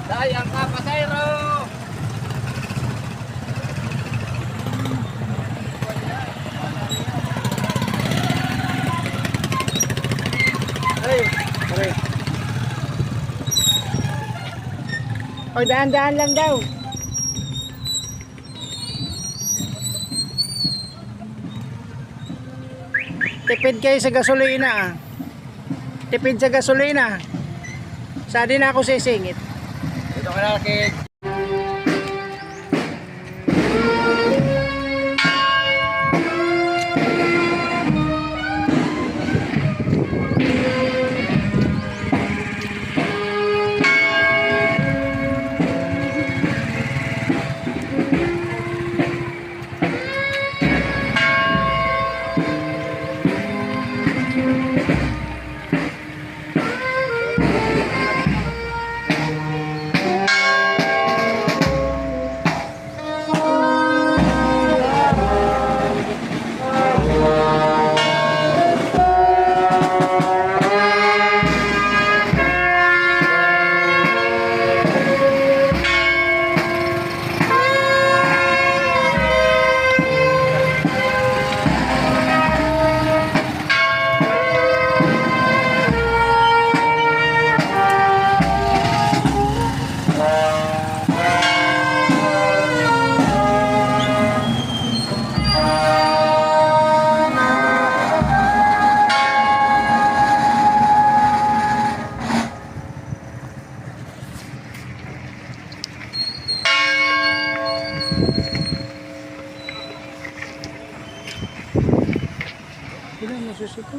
Sayang ka, pasayro! Ay, okay. O, daan-daan lang daw. Tipid kayo sa gasolina ah. Tipid sa gasolina. Sa din ako sisingit. Dito ka na, kid. Ilan mo susito?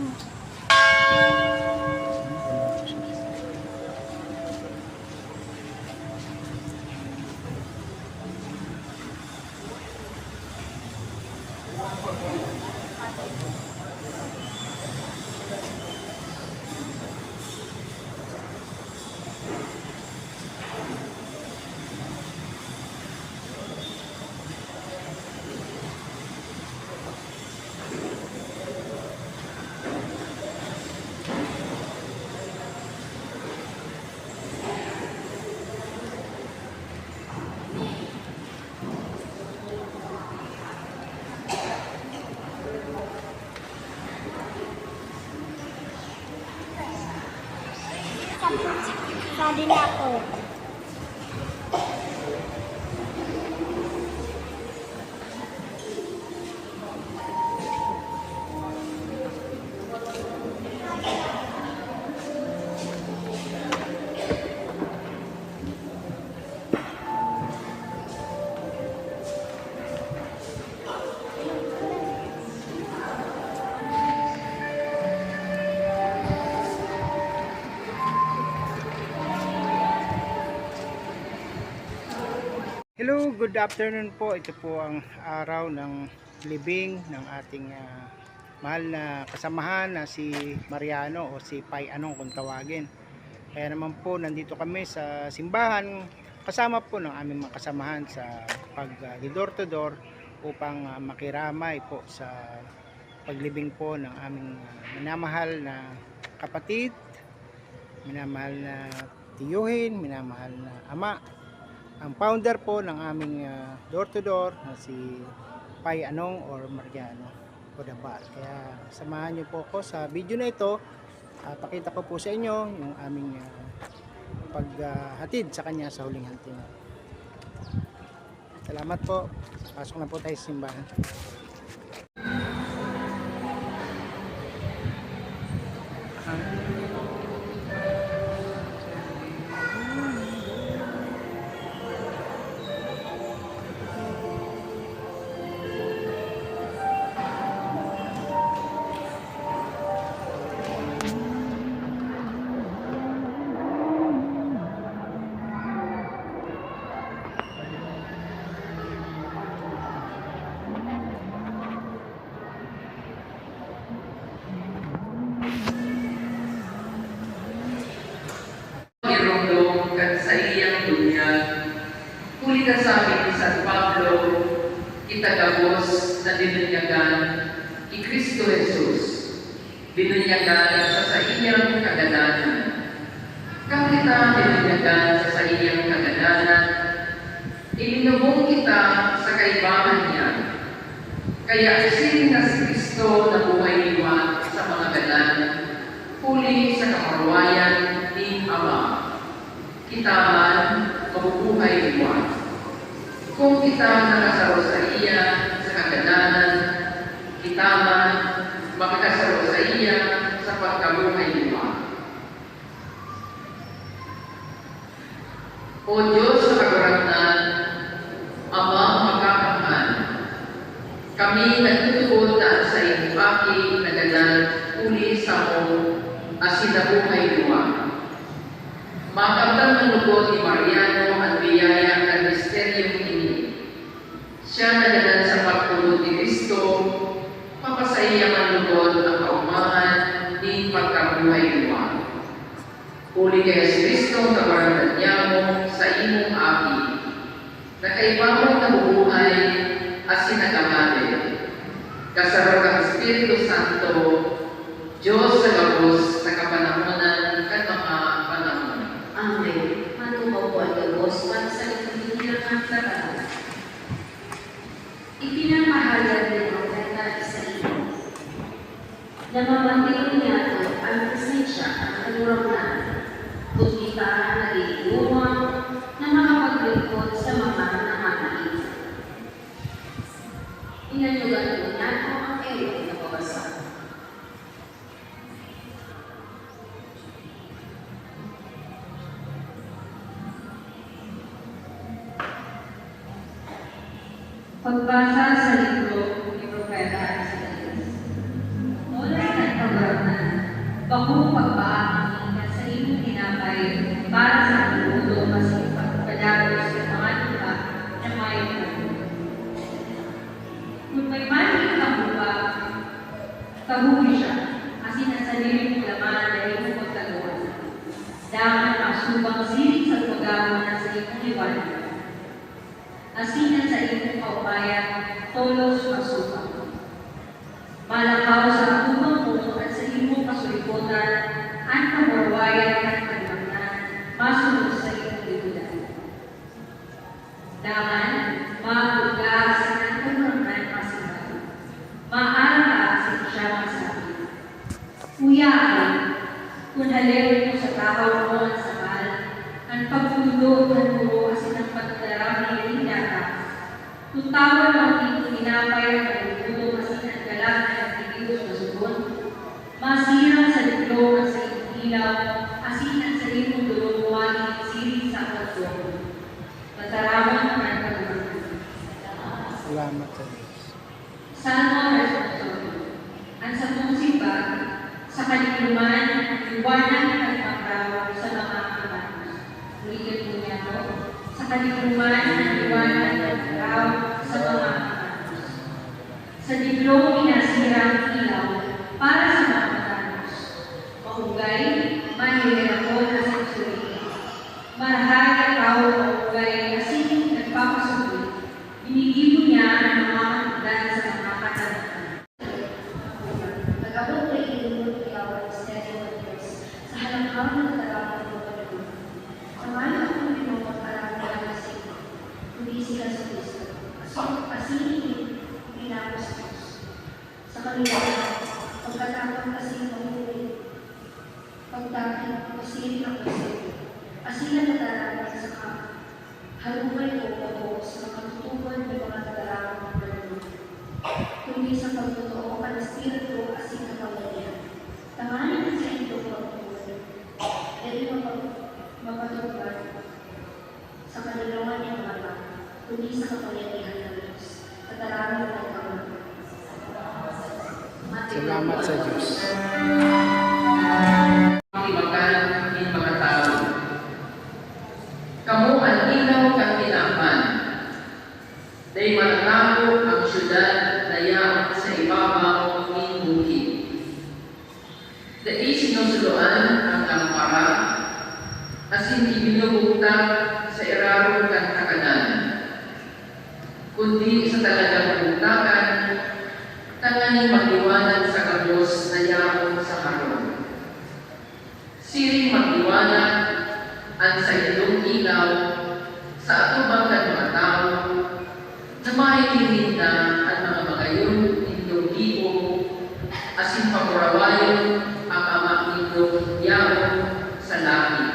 Sabi na ako. Hello, good afternoon po. Ito po ang araw ng libing ng ating mahal na kasamahan na si Mariano o si Pai Anong kung tawagin. Kaya naman po nandito kami sa simbahan kasama po ng aming mga kasamahan sa pag door to door upang makiramay po sa paglibing po ng aming minamahal na kapatid, minamahal na tiyuhin, minamahal na ama, ang founder po ng aming door to door na si Pai Anong or Mariano Odabar. Kaya samahan niyo po ako sa video na ito. Pakita ko po sa inyo yung aming paghatid sa kanya sa huling hantingan. Salamat po. Pasok na po tayo sa simbahan. rondong kan sa iyang dunyag. Kuli ka sa amin ni San Pablo, itagabos na dinunyagan ni Kristo Jesus. Binunyagan sa iyang kagananan. Kapita binunyagan sa iyang kagananan, iminubong kita sa kaibahan niya. Kaya isin na si Kristo na buhay liwan sa mga ganan, huli sa kamarwayan ni Ama. Kita man mabubuhay liwan. Kung kita nakasaro sa iya sa kagananan, kita man makakasaro sa iya sa pagkabuhay liwan. O Diyos sa kaguratan, Ama makakamhan, kami nagtutuod na sa iyong baki na ganan uli sa mo asin na buhay luwa. Makamdam ng lugod ni Mariano at biyaya ng misteryong ini. Siya na ganan sa pagtulog ni Kristo, papasaya ang lugod ang kaumahan ni pagkabuhay luwa. Uli kaya si Kristo ang kabaratan niya mo sa imong aki, na kaibawang nabubuhay asin nagamali. Kasaro kang Espiritu Santo, Diyos sa gabos na kapanahonan at mga panahon. Amen. Matumaw po ang gabos para sa ipinigil ng tagal. Ipinamahalan din ang kanta sa iyo. Namamantin niya ito ang presensya at kanurang kung kita nagigulungan na makapaglingkod sa mga nakakain. Inanyugan po niya ito ang iyong napabasa. Pagbasa sa libro ni Propeta Isaías. Oras ng pagbaratan, bakong pagpaamin na sa iyong tinapay para sa pagluto kasi pagpadagos sa mga lupa na may puno. Kung may maling kabuka, kabuhi siya, kasi nasa liling laman na iyong pagkagawa. Dapat masubang siling sa paggawa na sa iyong liwanag. Asinan sa iyong kaubayan, tolos masupang. Malakaw sa tubang mo at sa iyong kasulikutan, ang kamarwayan at kalimantan, masunod sa iyong libutan. Daman, mabuga sa nagpumurnan masigaw. Maara sa siya masabi. Uyaan, kung halewin mo sa tahaw mo ang sakal, ang pagpundo ng puro asin ang pagdarami ng hinata. Tutawan mo ang iyong tinapay at pagpundo asin ang galang na nagtitilos na subon. Masirang sa dito ang sa iyong ilaw, asin ang sa iyong dulunguan siring sa pagpundo. Mataraman ang pagpundo. Salamat sa Diyos. Salmo Responsorial. Ang sapong simba, sa kaliluman, iwanan at pagparaw sa mga kamanos. Ulitin po niya po. Sa kaliluman, iwanan at pagparaw sa mga kamanos. Sa diplong inasira ang ilaw para sa mga kamanos. Mahugay, manhihirapon at sensuri. Marahag at tao mahugay asin nagpapasuri. Binigibo niya ang mga katudan sa mga katanatan. Nag-abot ko ilinod ikaw ang misteryo ng Diyos sa halanghaw na natarapang mo pa rin. Samahan ako ng pinupot para mga sa iyo. Hindi sila sa Kristo. Asinin pinapos Diyos. Sa kanila, pagkatapang kasi mahuli. Pagdakit, masiri ang kasi. Asina natarapang sa kama. Halumay ko ako sa makatutuban ng mga natarapang ng ganun. Kundi sa pagtotoo, panastira ko asin na pamilya. Tanganin sa ito pagtutunan. Dahil mapatupad sa kaluluwan niyang mata, kundi sa kapangyarihan ng Diyos. Katarami ng kawan. Salamat sa Diyos. Imakan in mga tao. Kamu ang ilaw kang tinapan. Dahil mananago ang syudad na yaon sa ibabaw ng bukid. Dahil sinusuluan ang lampara, as hindi sa harong. Siring magdiwanag ang sa iyong ilaw sa atubang ng mga tao na mahikinig na ang mga magayon nindong libo asin pamurawayon ang ama nindong yaon sa langit.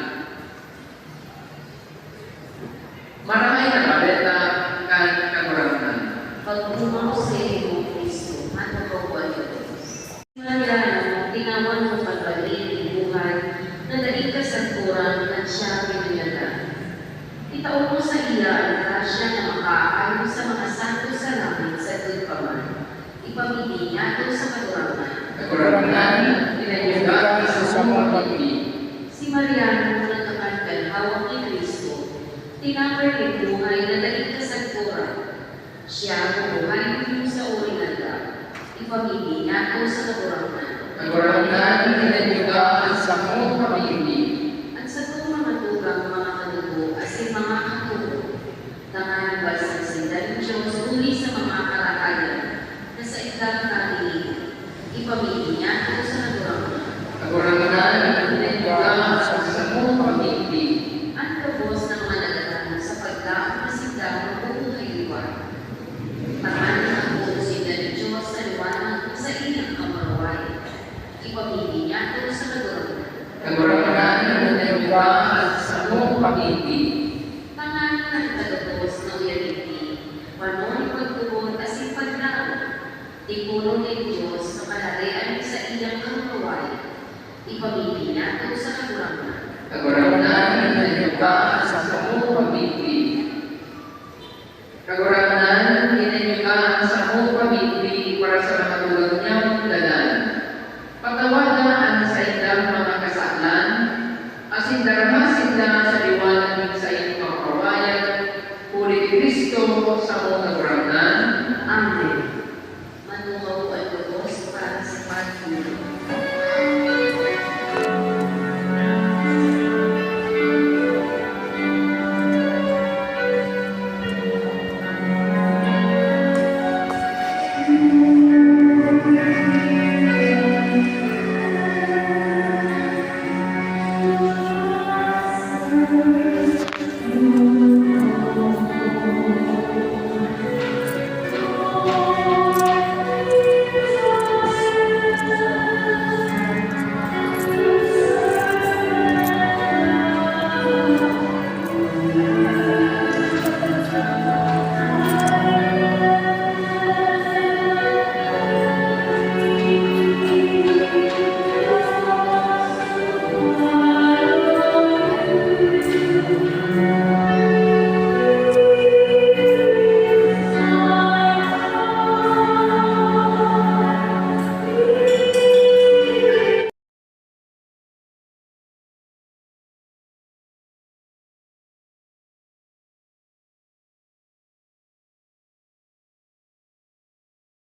Maramay na kabeta kan kagurangnan. Pagbumaw sa iyo, Kristo, ano ko po ang Mariano, tinawan mo pagbalik ng buhay na daig kasanturan at siya pinunyagan. Itaon mo sa iya ang grasya na makaayon sa mga santo sa langit sa Gudpaman. Ipamili niya ito sa kagurangan. Kagurangnan, pinanyugan sa mga pag-ibig. Si Mariano, nagkakantal hawak ni Kristo, tinapay ng buhay na daig kasanturan. Siya bumuhay ng sa uring anda. Ipamili niya ito sa kagurangan. Kagurangnan, pinanyugan sa mga pag-ibig. At sa itong mga tugang mga kadugo as mga katugo, tangan ba sa sindan ng Diyos uli sa mga karakayan na sa ikang kailig, ipamili niya ito sa kagurangan. Kagurangnan, pinanyugan sa mga pag-ibig. Ang lubos ng mga nagatahan sa pagdaang na sindang ng buong kayuan. Tangan ang buong sindan ng Diyos sa liwanag kung sa ilang kamaruay. Ipamili niya ito sa kagurangan. Kagurangnan, pinanyugan sa mga pag-ibig. Tangan ng tagatos ng uyaliti, panon pagtugon as ipaglaan, tipulong ng Diyos sa kalarian sa iyang kamaway. Ipamili niya ito sa kagurangan. Kagurangnan, pinanyugan sa mga pag-ibig. Kagurangnan, pinanyugan sa mga pag-ibig para sa mga tugang niyang dalan. Pagtawagan ang sa ilang mga kasalan, asin darama sila sa liwanag sa iyong mga kawayan, Puri Kristo sa mga